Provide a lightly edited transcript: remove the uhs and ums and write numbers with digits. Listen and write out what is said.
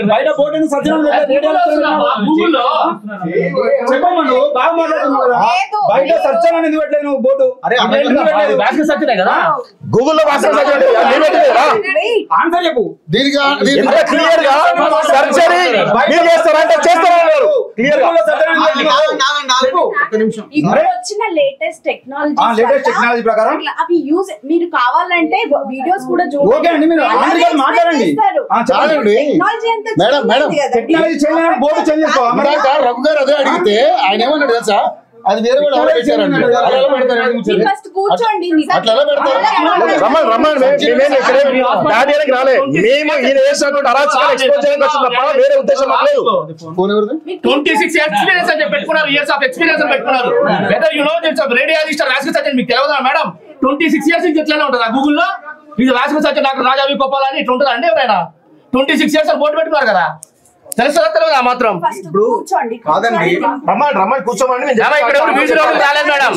బయట బోర్డు చెప్పమను బాగా మాట్లాడుతున్నావు కదా బయట సర్చ్ అని ఎందుకు పెట్టలేదు నువ్వు బోర్డు గూగుల్లో ఆన్సర్ చెప్పు క్లియర్ గా సర్చ్ అని మీరు చేస్తారంటే చేస్తారన్నారు క్లియర్ గా వచ్చిన లేటెస్ట్ టెక్నాలజీ ప్రకారం అవి యూజ్ మీరు కావాలంటే వీడియోస్ కూడా ఓకే అండి మీరు మాట్లాడండి మేడం మేడం టెక్నాలజీ చేయాలని బోర్డు చేంజ్ చేసుకోవాలి రఘు గారు అదే అడిగితే ఆయన ఏమన్నాడు తెలుసా అది వేరే కూడా కూర్చోండి రాలే మేము ఈయన వేసినటువంటి అరాచకాలు ఎక్స్పోజ్ చేయడానికి వచ్చింది తప్ప వేరే ఉద్దేశం లేదు 26 ఎక్స్పీరియన్స్ అని పెట్టుకున్నారు ఇయర్స్ ఆఫ్ ఎక్స్పీరియన్స్ పెట్టుకున్నారు whether you know this radiologist రాజకీయ సత్యం మీకు తెలియదా మేడం 26 ఇయర్స్ నుంచి ఎట్లనే ఉంటుందా గూగుల్లో ఇది రాజకీయ సత్యం డాక్టర్ రాజావి గోపాల్ అని ఇట్లా ఉంటుందా అండి ఎవరైనా 26 ఇయర్స్ అని బోర్డు పెట్టుకున్నారు కదా తెలుస్తుందా తెలియదా మాత్రం కూర్చోండి రమ్మని కూర్చోమని ఇక్కడ రాలేదు మేడం